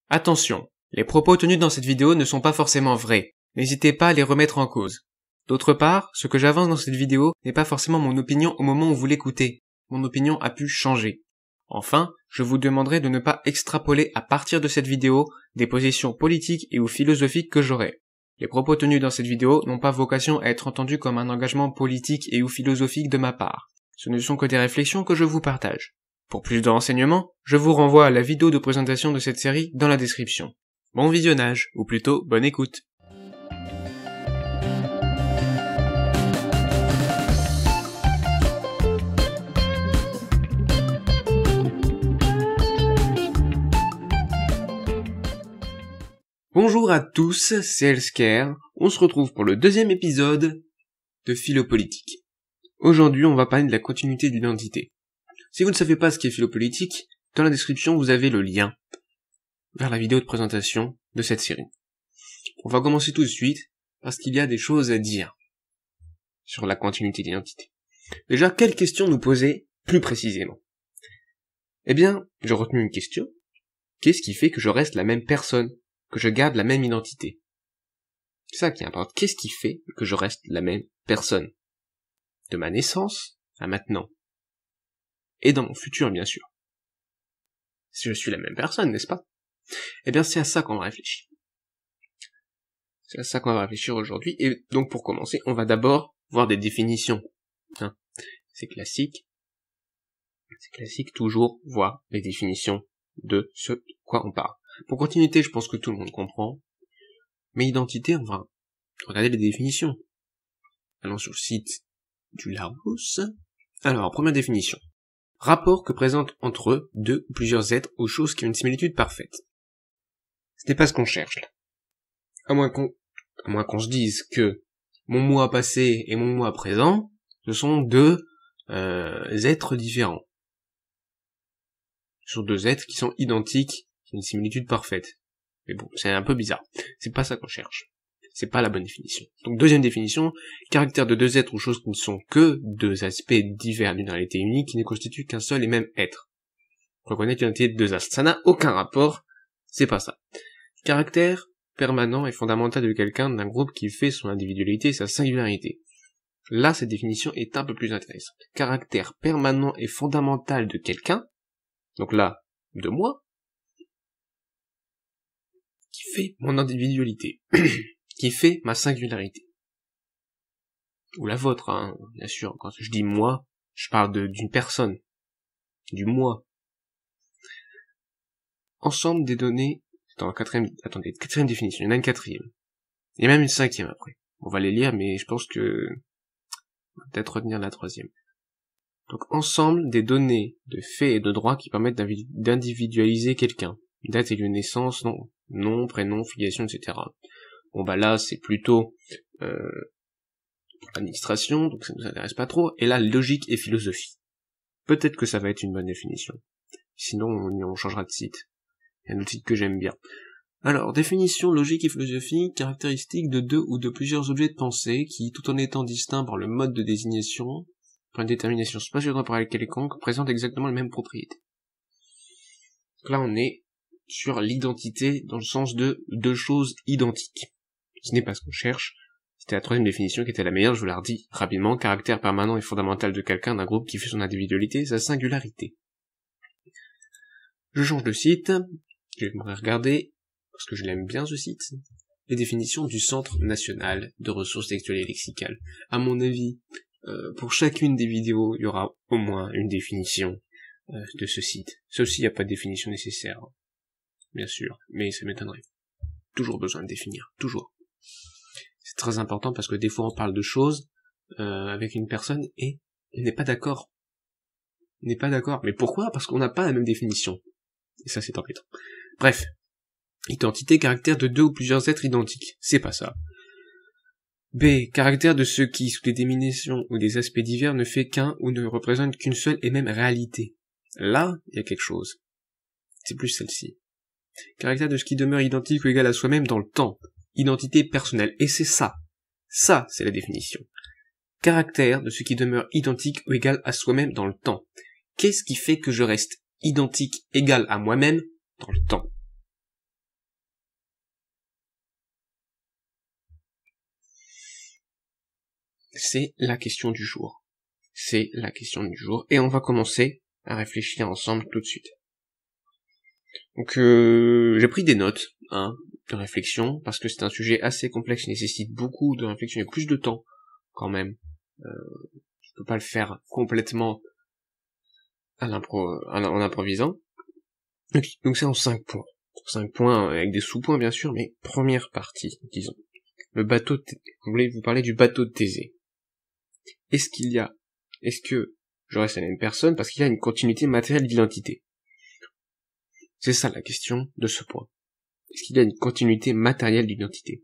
Attention, les propos tenus dans cette vidéo ne sont pas forcément vrais. N'hésitez pas à les remettre en cause. D'autre part, ce que j'avance dans cette vidéo n'est pas forcément mon opinion au moment où vous l'écoutez. Mon opinion a pu changer. Enfin, je vous demanderai de ne pas extrapoler à partir de cette vidéo des positions politiques et ou philosophiques que j'aurai. Les propos tenus dans cette vidéo n'ont pas vocation à être entendus comme un engagement politique et ou philosophique de ma part. Ce ne sont que des réflexions que je vous partage. Pour plus de renseignements, je vous renvoie à la vidéo de présentation de cette série dans la description. Bon visionnage, ou plutôt bonne écoute. Bonjour à tous, c'est Elsker. On se retrouve pour le deuxième épisode de Philopolitique. Aujourd'hui, on va parler de la continuité d'identité. Si vous ne savez pas ce qu'est Philopolitique, dans la description, vous avez le lien vers la vidéo de présentation de cette série. On va commencer tout de suite, parce qu'il y a des choses à dire sur la continuité d'identité. Déjà, quelles questions nous poser plus précisément? Eh bien, j'ai retenu une question. Qu'est-ce qui fait que je reste la même personne, que je garde la même identité? C'est ça qui importe. Qu'est-ce qui fait que je reste la même personne? De ma naissance à maintenant. Et dans mon futur, bien sûr. Si je suis la même personne, n'est-ce pas? Eh bien, c'est à ça qu'on va réfléchir. C'est à ça qu'on va réfléchir aujourd'hui. Et donc, pour commencer, on va d'abord voir des définitions. C'est classique. C'est classique, toujours voir les définitions de ce de quoi on parle. Pour continuité, je pense que tout le monde comprend. Mais identité, on va regarder les définitions. Allons sur le site du Larousse. Alors, première définition. Rapport que présentent entre eux deux ou plusieurs êtres ou choses qui ont une similitude parfaite. Ce n'est pas ce qu'on cherche là. À moins qu'on se dise que mon moi passé et mon moi présent, ce sont deux êtres différents. Ce sont deux êtres qui sont identiques, qui ont une similitude parfaite. Mais bon, c'est un peu bizarre. C'est pas ça qu'on cherche. C'est pas la bonne définition. Donc deuxième définition, caractère de deux êtres ou choses qui ne sont que deux aspects divers d'une réalité unique qui ne constituent qu'un seul et même être. Reconnaître l'identité de deux astres. Ça n'a aucun rapport, c'est pas ça. Caractère permanent et fondamental de quelqu'un, d'un groupe qui fait son individualité et sa singularité. Là, cette définition est un peu plus intéressante. Caractère permanent et fondamental de quelqu'un, donc là, de moi, qui fait mon individualité. Qui fait ma singularité. Ou la vôtre, hein, bien sûr. Quand je dis moi, je parle d'une personne. Du moi. Ensemble des données, quatrième définition, il y en a une quatrième. Il y a même une cinquième après. On va les lire, mais je pense que on va peut-être retenir la troisième. Donc, ensemble des données de faits et de droits qui permettent d'individualiser quelqu'un. Date et lieu de naissance, nom, prénom, filiation, etc. Bon bah là c'est plutôt administration, donc ça nous intéresse pas trop, et là logique et philosophie. Peut-être que ça va être une bonne définition. Sinon on changera de site. Il y a un autre site que j'aime bien. Alors, définition logique et philosophie, caractéristique de deux ou de plusieurs objets de pensée qui, tout en étant distincts par le mode de désignation, par une détermination spatio-temporelle quelconque, présentent exactement les mêmes propriétés. Donc là on est sur l'identité dans le sens de deux choses identiques. Ce n'est pas ce qu'on cherche. C'était la troisième définition qui était la meilleure, je vous la redis rapidement. Caractère permanent et fondamental de quelqu'un, d'un groupe qui fait son individualité et sa singularité. Je change de site. J'aimerais regarder, parce que je l'aime bien ce site, les définitions du Centre national de ressources textuelles et lexicales. À mon avis, pour chacune des vidéos, il y aura au moins une définition de ce site. Sauf s'il n'y a pas de définition nécessaire. Bien sûr, mais ça m'étonnerait. Toujours besoin de définir, toujours. C'est très important parce que des fois on parle de choses avec une personne et on n'est pas d'accord. On n'est pas d'accord. Mais pourquoi? Parce qu'on n'a pas la même définition. Et ça c'est embêtant. Bref. Identité, caractère de deux ou plusieurs êtres identiques. C'est pas ça. B. Caractère de ce qui, sous des dénominations ou des aspects divers, ne fait qu'un ou ne représente qu'une seule et même réalité. Là, il y a quelque chose. C'est plus celle-ci. Caractère de ce qui demeure identique ou égal à soi-même dans le temps. Identité personnelle. Et c'est ça. Ça, c'est la définition. Caractère de ce qui demeure identique ou égal à soi-même dans le temps. Qu'est-ce qui fait que je reste identique, égal à moi-même dans le temps? c'est la question du jour. C'est la question du jour, et on va commencer à réfléchir ensemble tout de suite. Donc j'ai pris des notes de réflexion, parce que c'est un sujet assez complexe, qui nécessite beaucoup de réflexion et plus de temps quand même. Je peux pas le faire complètement en improvisant. Donc c'est en 5 points. 5 points avec des sous-points bien sûr, mais première partie, disons. Le bateau je voulais vous parler du bateau de Thésée. Est-ce que je reste la même personne parce qu'il y a une continuité matérielle d'identité? C'est ça la question de ce point. Est-ce qu'il y a une continuité matérielle d'identité?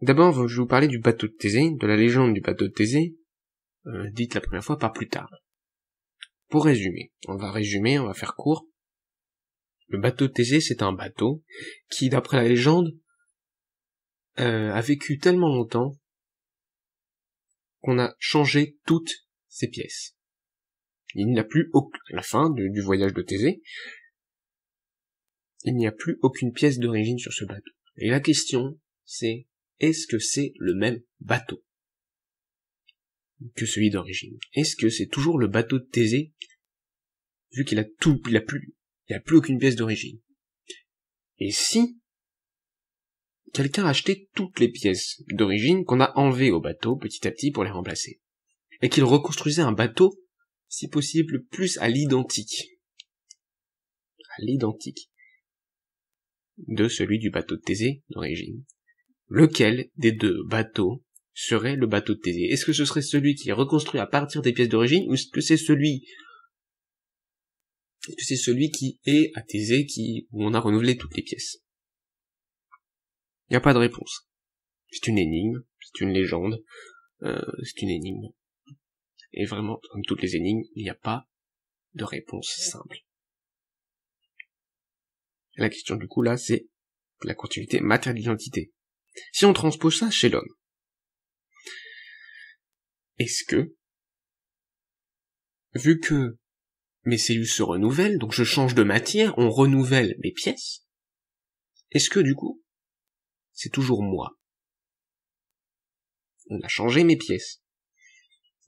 D'abord, je vais vous parler du bateau de Thésée, de la légende du bateau de Thésée, dite la première fois par Plutarque. Pour résumer, on va faire court. Le bateau de Thésée, c'est un bateau qui, d'après la légende, a vécu tellement longtemps qu'on a changé toutes ses pièces. Il n'y a plus à la fin du voyage de Thésée, il n'y a plus aucune pièce d'origine sur ce bateau. Et la question, c'est, est-ce que c'est le même bateau que celui d'origine? Est-ce que c'est toujours le bateau de Thésée, vu qu'il a tout, il n'y a plus aucune pièce d'origine? Et si quelqu'un a acheté toutes les pièces d'origine qu'on a enlevées au bateau petit à petit pour les remplacer, et qu'il reconstruisait un bateau, si possible, plus à l'identique de celui du bateau de Thésée d'origine. Lequel des deux bateaux serait le bateau de Thésée? Est-ce que ce serait celui qui est reconstruit à partir des pièces d'origine, ou est-ce que c'est celui qui est à Thésée, où on a renouvelé toutes les pièces? Il n'y a pas de réponse. C'est une énigme, c'est une légende, c'est une énigme. Et vraiment, comme toutes les énigmes, il n'y a pas de réponse simple. La question du coup là, c'est la continuité matérielle d'identité. Si on transpose ça chez l'homme, est-ce que, vu que mes cellules se renouvellent, donc je change de matière, on renouvelle mes pièces, est-ce que du coup, c'est toujours moi? On a changé mes pièces.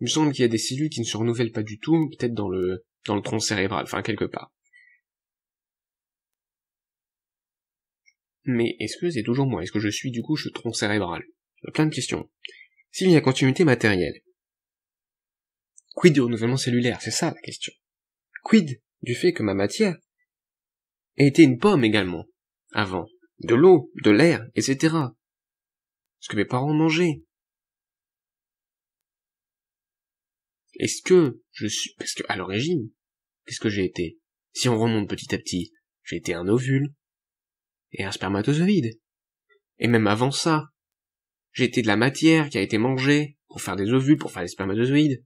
Il me semble qu'il y a des cellules qui ne se renouvellent pas du tout, peut-être dans le tronc cérébral, enfin quelque part. Mais est-ce que c'est toujours moi? Est-ce que je suis du coup tronc cérébral? Il y a plein de questions. S'il y a continuité matérielle, quid du renouvellement cellulaire? C'est ça la question. Quid du fait que ma matière ait été une pomme également, avant, de l'eau, de l'air, etc. Ce que mes parents mangeaient. Est-ce que je suis... Parce que, à l'origine, qu'est-ce que j'ai été? Si on remonte petit à petit, j'ai été un ovule et un spermatozoïde. Et même avant ça, j'ai été de la matière qui a été mangée pour faire des ovules, pour faire des spermatozoïdes.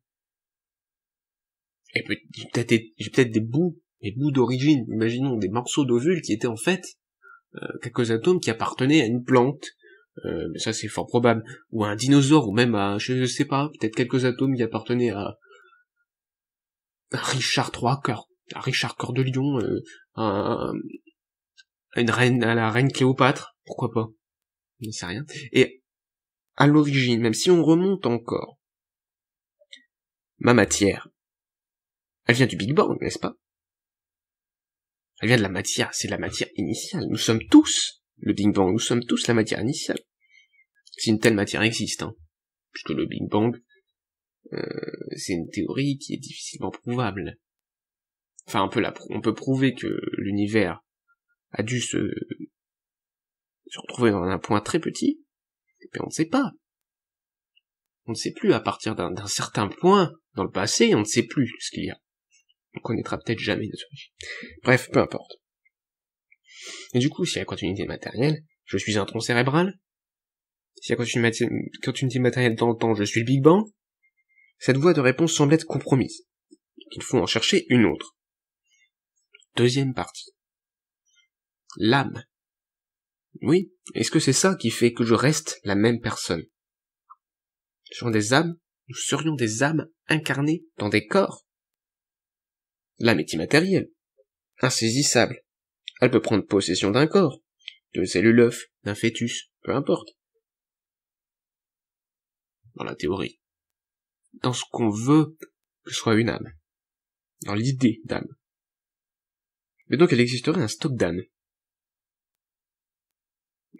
Et j'ai peut-être des bouts d'origine, imaginons des morceaux d'ovules qui étaient en fait quelques atomes qui appartenaient à une plante, mais ça c'est fort probable, ou à un dinosaure, ou même à, je sais pas, peut-être quelques atomes qui appartenaient à Richard Cœur de Lion, à la reine Cléopâtre, pourquoi pas, je ne sais rien. Et à l'origine, même si on remonte encore, ma matière, elle vient du Big Bang, n'est-ce pas? Elle vient de la matière, c'est la matière initiale. Nous sommes tous le Big Bang, nous sommes tous la matière initiale. Si une telle matière existe, puisque le Big Bang, c'est une théorie qui est difficilement prouvable. Enfin, on peut prouver que l'univers a dû se retrouver dans un point très petit, mais on ne sait pas. On ne sait plus, à partir d'un certain point dans le passé, on ne sait plus ce qu'il y a. On connaîtra peut-être jamais notre origine. Bref, peu importe. Et du coup, si la continuité matérielle, je suis un tronc cérébral. Si la continuité matérielle dans le temps, je suis le Big Bang. Cette voie de réponse semble être compromise. Il faut en chercher une autre. Deuxième partie. L'âme. Oui, est-ce que c'est ça qui fait que je reste la même personne? Nous serions des âmes incarnées dans des corps. L'âme est immatérielle, insaisissable. Elle peut prendre possession d'un corps, d'une cellule œuf, d'un fœtus, peu importe. dans la théorie, dans ce qu'on veut que soit une âme, dans l'idée d'âme. Mais donc il existerait un stock d'âmes.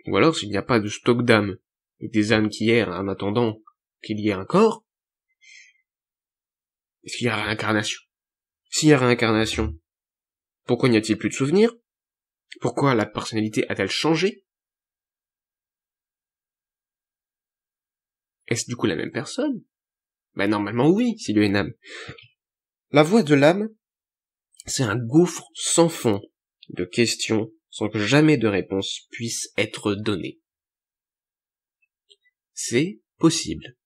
Ou alors, s'il n'y a pas de stock d'âmes, et des âmes qui errent en attendant qu'il y ait un corps, est-ce qu'il y a réincarnation? S'il y a réincarnation, pourquoi n'y a-t-il plus de souvenirs? Pourquoi la personnalité a-t-elle changé? Est-ce du coup la même personne? Ben normalement oui, s'il y a une âme. La voie de l'âme, c'est un gouffre sans fond de questions sans que jamais de réponse puisse être donnée. C'est possible.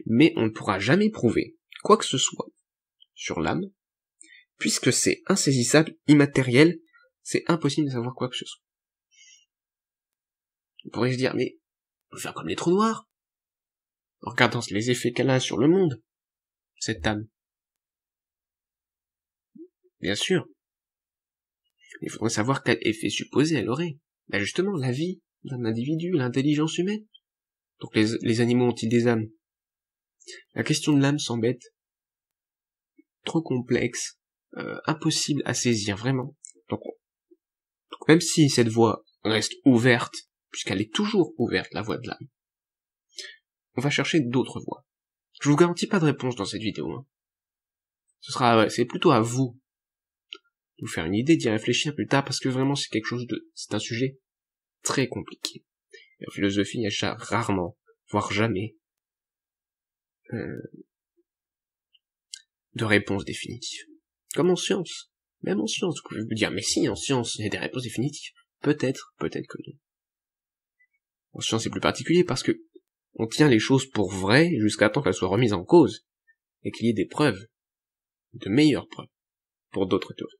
Mais on ne pourra jamais prouver quoi que ce soit sur l'âme, puisque c'est insaisissable, immatériel, c'est impossible de savoir quoi que ce soit. On pourrait se dire, mais on peut faire comme les trous noirs, en regardant les effets qu'elle a sur le monde, cette âme. Bien sûr. Il faudrait savoir quel effet supposé elle aurait. Ben justement, la vie d'un individu, l'intelligence humaine. Donc les animaux ont-ils des âmes? La question de l'âme s'embête. Trop complexe, impossible à saisir, vraiment. Donc même si cette voie reste ouverte, puisqu'elle est toujours ouverte, la voie de l'âme, on va chercher d'autres voies. Je vous garantis pas de réponse dans cette vidéo. Hein. C'est plutôt à vous de vous faire une idée, d'y réfléchir plus tard, parce que vraiment c'est un sujet très compliqué. Et en philosophie, il y a rarement, voire jamais, de réponse définitive. Comme en science. Même en science, vous pouvez me dire, mais si, en science, il y a des réponses définitives. Peut-être que non. En science, c'est plus particulier parce que on tient les choses pour vraies jusqu'à temps qu'elles soient remises en cause, et qu'il y ait des preuves, de meilleures preuves, pour d'autres théories.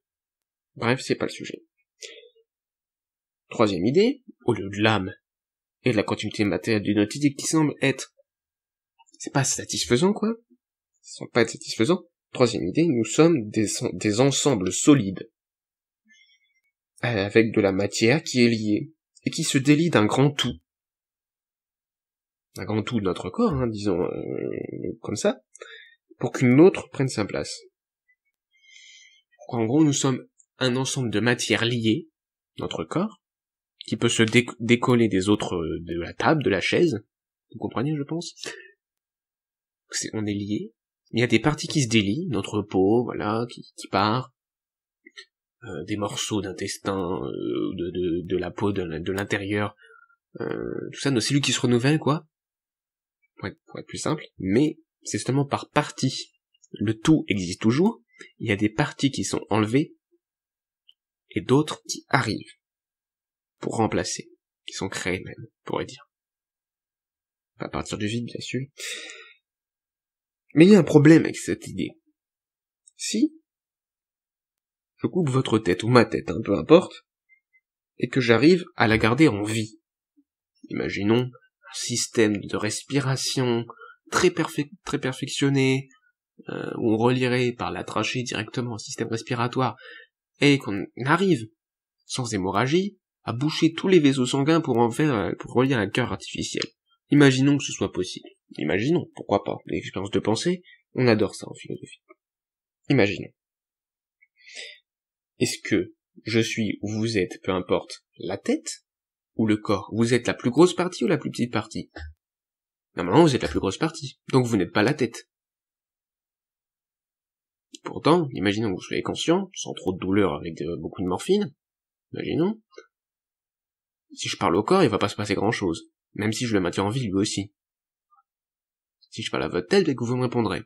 Bref, c'est pas le sujet. Troisième idée, au lieu de l'âme et de la continuité matérielle d'une autre idée qui semble être, c'est pas satisfaisant, quoi. Ça semble pas être satisfaisant. Troisième idée, nous sommes des ensembles solides, avec de la matière qui est liée, et qui se délie d'un grand tout. Un grand tout de notre corps, hein, disons, comme ça, pour qu'une autre prenne sa place. En gros, nous sommes un ensemble de matières liées, notre corps, qui peut se décoller des autres, de la table, de la chaise, vous comprenez, je pense. On est liés. Il y a des parties qui se délient, notre peau, voilà, qui part, des morceaux d'intestin, de la peau, de l'intérieur, tout ça, nos cellules qui se renouvellent, quoi, pour être plus simple, mais c'est seulement par partie. Le tout existe toujours, il y a des parties qui sont enlevées, et d'autres qui arrivent, pour remplacer, qui sont créées même, on pourrait dire. À partir du vide, bien sûr. Mais il y a un problème avec cette idée. Si je coupe votre tête, ou ma tête, hein, peu importe, et que j'arrive à la garder en vie, imaginons un système de respiration très perfectionné, où on relierait par la trachée directement un système respiratoire, et qu'on arrive, sans hémorragie, à boucher tous les vaisseaux sanguins pour relier un cœur artificiel. Imaginons que ce soit possible. Imaginons, pourquoi pas. L'expérience de pensée, on adore ça en philosophie. Imaginons. Est-ce que je suis ou vous êtes, peu importe, la tête ou le corps? Vous êtes la plus grosse partie ou la plus petite partie? Normalement, vous êtes la plus grosse partie, donc vous n'êtes pas la tête. Pourtant, imaginons que vous soyez conscient, sans trop de douleur avec beaucoup de morphine, imaginons, si je parle au corps, il va pas se passer grand-chose, même si je le maintiens en vie lui aussi. Si je parle à votre tête, dès que vous me répondrez.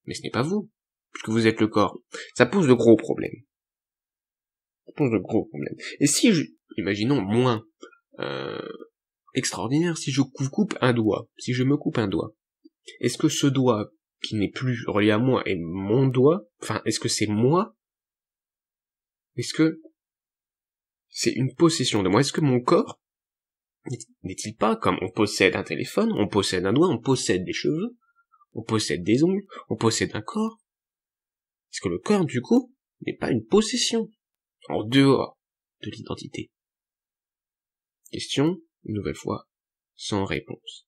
Mais ce n'est pas vous, puisque vous êtes le corps. Ça pose de gros problèmes. Et si imaginons moins extraordinaire, si je me coupe un doigt, est-ce que ce doigt qui n'est plus relié à moi est mon doigt? Enfin, est-ce que c'est moi? Est-ce que c'est une possession de moi? Est-ce que mon corps n'est-il pas comme on possède un téléphone, on possède un doigt, on possède des cheveux, on possède des ongles, on possède un corps? Est-ce que le corps, du coup, n'est pas une possession en dehors de l'identité? Question, une nouvelle fois, sans réponse.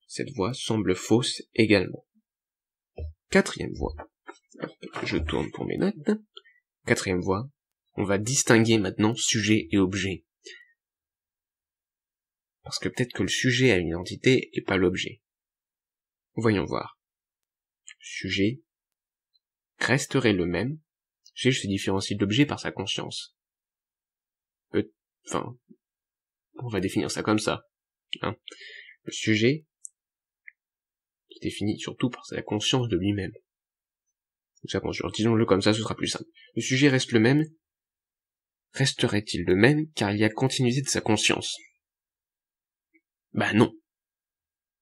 Cette voie semble fausse également. Quatrième voie. Je tourne pour mes notes. Quatrième voie. On va distinguer maintenant sujet et objet. Parce que peut-être que le sujet a une identité et pas l'objet. Voyons voir. Le sujet resterait le même. Le sujet se différencie de l'objet par sa conscience. Enfin, on va définir ça comme ça. Hein. Le sujet est défini surtout par sa conscience de lui-même. Sa conscience, disons-le comme ça, ce sera plus simple. Le sujet reste le même. Resterait-il le même car il y a continuité de sa conscience? Bah non.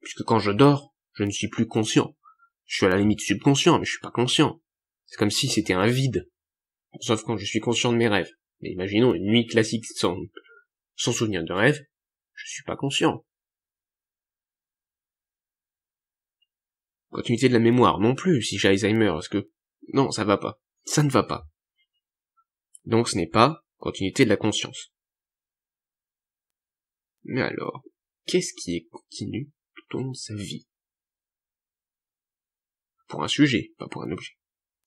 Puisque quand je dors, je ne suis plus conscient. Je suis à la limite subconscient, mais je suis pas conscient. C'est comme si c'était un vide. Sauf quand je suis conscient de mes rêves. Mais imaginons une nuit classique sans souvenir de rêve, je suis pas conscient. Continuité de la mémoire non plus, si j'ai Alzheimer, parce que non, ça va pas. Ça ne va pas. Donc ce n'est pas continuité de la conscience. Mais alors, qu'est-ce qui est continu tout au long de sa vie? Pour un sujet, pas pour un objet.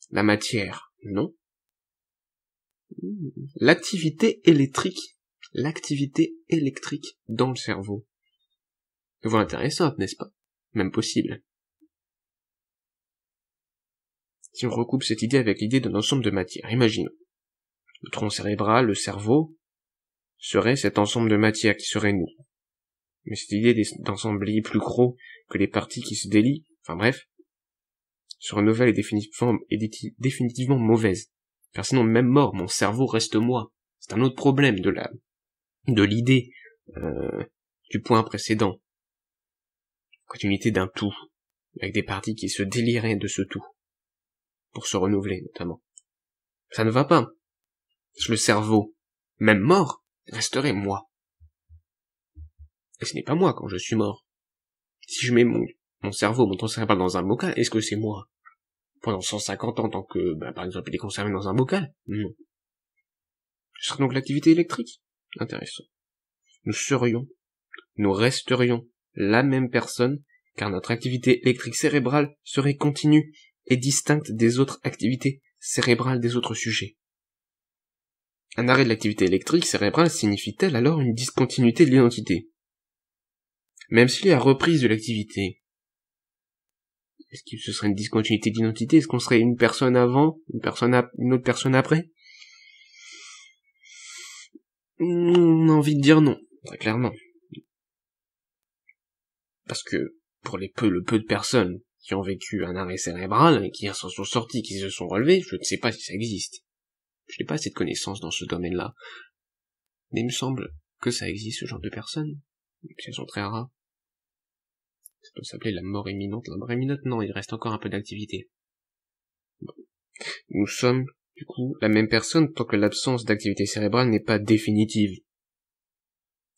La matière, non. L'activité électrique dans le cerveau. Voie intéressante, n'est-ce pas? Même possible. Si on recoupe cette idée avec l'idée d'un ensemble de matière, imaginons. Le tronc cérébral, le cerveau, serait cet ensemble de matière qui serait nous. Mais cette idée d'ensemble est plus gros que les parties qui se délient, enfin bref, serait nouvelle et définitivement mauvaise. Car sinon, même mort, mon cerveau reste moi. C'est un autre problème de l'idée du point précédent. Continuité d'un tout, avec des parties qui se déliraient de ce tout, pour se renouveler notamment. Ça ne va pas. Le cerveau, même mort, resterait moi. Et ce n'est pas moi quand je suis mort. Si je mets mon cerveau, mon tronc cérébral dans un bocal, est-ce que c'est moi? Pendant 150 ans, tant que, par exemple, il est conservé dans un bocal? Non. Ce serait donc l'activité électrique? Intéressant. Nous resterions la même personne, car notre activité électrique cérébrale serait continue et distincte des autres activités cérébrales des autres sujets. Un arrêt de l'activité électrique cérébrale signifie-t-elle alors une discontinuité de l'identité? Même s'il y a reprise de l'activité, est-ce que ce serait une discontinuité d'identité? Est-ce qu'on serait une personne avant, une autre personne après? On a envie de dire non, très clairement. Parce que, pour le peu de personnes qui ont vécu un arrêt cérébral, et qui s'en sont sortis, qui se sont relevés, je ne sais pas si ça existe. Je n'ai pas assez de connaissances dans ce domaine-là. Mais il me semble que ça existe, ce genre de personnes. Elles sont très rares. Ça peut s'appeler la mort imminente. La mort imminente, non, il reste encore un peu d'activité. Bon. Nous sommes, du coup, la même personne tant que l'absence d'activité cérébrale n'est pas définitive.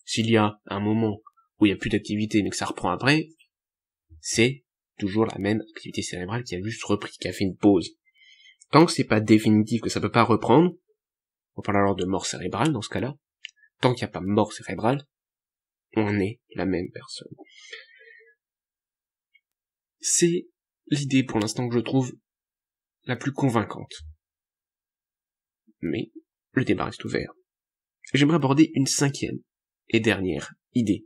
S'il y a un moment où il n'y a plus d'activité mais que ça reprend après, c'est toujours la même activité cérébrale qui a juste repris, qui a fait une pause. Tant que c'est pas définitif, que ça peut pas reprendre, on parle alors de mort cérébrale dans ce cas-là, tant qu'il n'y a pas mort cérébrale, on est la même personne. C'est l'idée pour l'instant que je trouve la plus convaincante. Mais le débat reste ouvert. J'aimerais aborder une cinquième et dernière idée.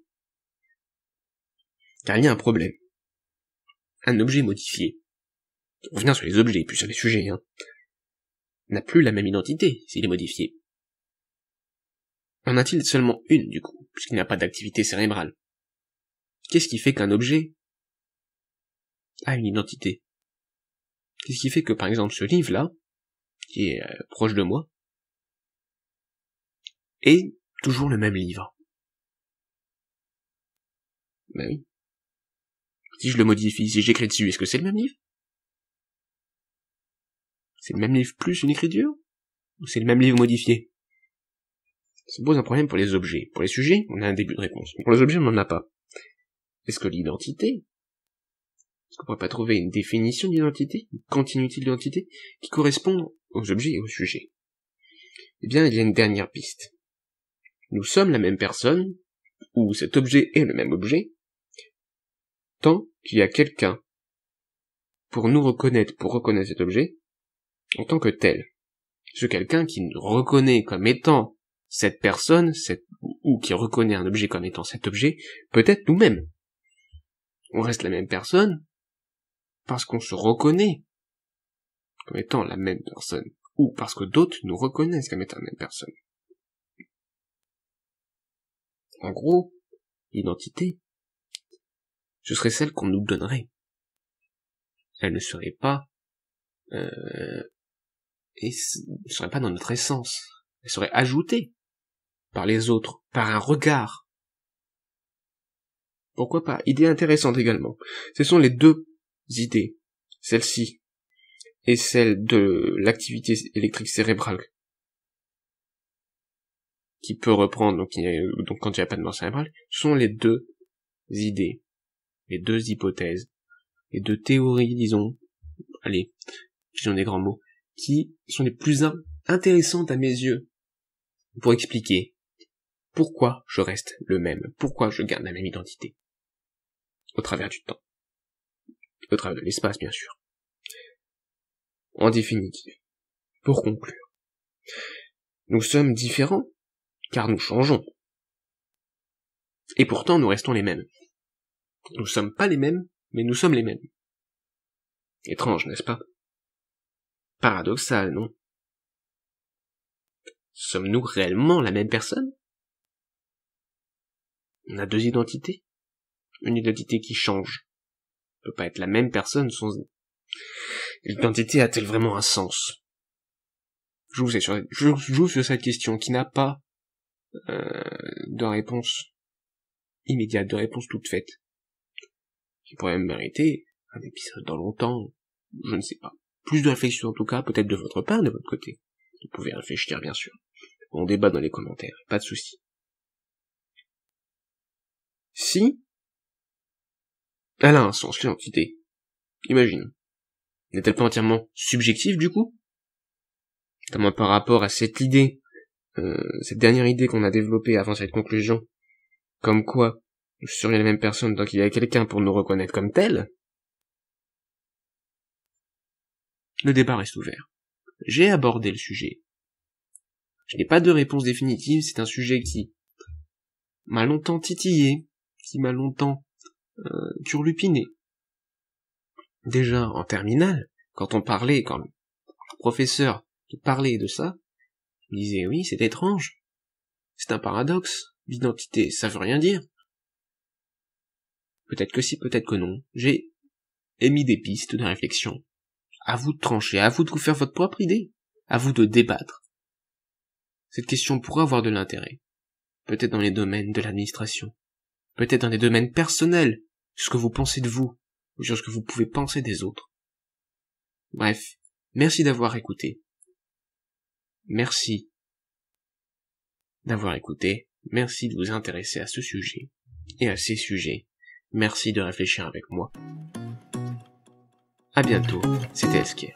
Car il y a un problème. Un objet modifié, on revient sur les objets, plus sur les sujets, n'a plus la même identité s'il est modifié. En a-t-il seulement une, du coup, puisqu'il n'y a pas d'activité cérébrale? Qu'est-ce qui fait qu'un objet a une identité? Qu'est-ce qui fait que, par exemple, ce livre-là, qui est proche de moi, est toujours le même livre? Ben oui. Si je le modifie, si j'écris dessus, est-ce que c'est le même livre? C'est le même livre plus une écriture? Ou c'est le même livre modifié? Ça pose un problème pour les objets. Pour les sujets, on a un début de réponse. Pour les objets, on n'en a pas. Est-ce que l'identité, est-ce qu'on pourrait pas trouver une définition d'identité, une continuité de l'identité, qui correspond aux objets et aux sujets? Eh bien, il y a une dernière piste. Nous sommes la même personne, ou cet objet est le même objet, tant qu'il y a quelqu'un pour nous reconnaître, pour reconnaître cet objet, en tant que tel. Ce quelqu'un qui nous reconnaît comme étant cette personne, ou qui reconnaît un objet comme étant cet objet, peut être nous-mêmes. On reste la même personne parce qu'on se reconnaît comme étant la même personne, ou parce que d'autres nous reconnaissent comme étant la même personne. En gros, l'identité, ce serait celle qu'on nous donnerait. Elle ne serait pas et ne serait pas dans notre essence. Elle serait ajoutée par les autres, par un regard. Pourquoi pas? Idée intéressante également. Ce sont les deux idées, celle-ci et celle de l'activité électrique cérébrale, qui peut reprendre, donc quand il n'y a pas de mort cérébrale, ce sont les deux idées, les deux hypothèses, les deux théories, disons, disons des grands mots, qui sont les plus intéressantes à mes yeux, pour expliquer pourquoi je reste le même, pourquoi je garde la même identité, au travers du temps, au travers de l'espace bien sûr. En définitive, pour conclure, nous sommes différents, car nous changeons. Et pourtant nous restons les mêmes. Nous sommes pas les mêmes, mais nous sommes les mêmes. Étrange, n'est-ce pas? Paradoxal, non? Sommes-nous réellement la même personne? On a deux identités? Une identité qui change. On peut pas être la même personne sans... L'identité a-t-elle vraiment un sens? Je joue sur cette question qui n'a pas de réponse immédiate, de réponse toute faite. Qui pourrait même mériter un épisode dans longtemps, je ne sais pas. Plus de réflexion en tout cas, peut-être de votre part, de votre côté. Vous pouvez réfléchir bien sûr. On débat dans les commentaires, pas de souci. Si elle a un sens, l'identité, imagine, n'est-elle pas entièrement subjective du coup? Notamment par rapport à cette idée, cette dernière idée qu'on a développée avant cette conclusion, comme quoi nous serions les mêmes personnes tant qu'il y a quelqu'un pour nous reconnaître comme tel. Le débat reste ouvert. J'ai abordé le sujet. Je n'ai pas de réponse définitive, c'est un sujet qui m'a longtemps titillé, qui m'a longtemps turlupiné. Déjà en terminale, quand le professeur parlait de ça, je me disais oui, c'est étrange, c'est un paradoxe, l'identité, ça veut rien dire. Peut-être que si, peut-être que non. J'ai émis des pistes de réflexion. À vous de trancher, à vous de vous faire votre propre idée, à vous de débattre. Cette question pourrait avoir de l'intérêt. Peut-être dans les domaines de l'administration. Peut-être dans les domaines personnels, sur ce que vous pensez de vous, ou sur ce que vous pouvez penser des autres. Bref, merci d'avoir écouté. Merci d'avoir écouté. Merci de vous intéresser à ce sujet, et à ces sujets. Merci de réfléchir avec moi. À bientôt, c'était Elsker.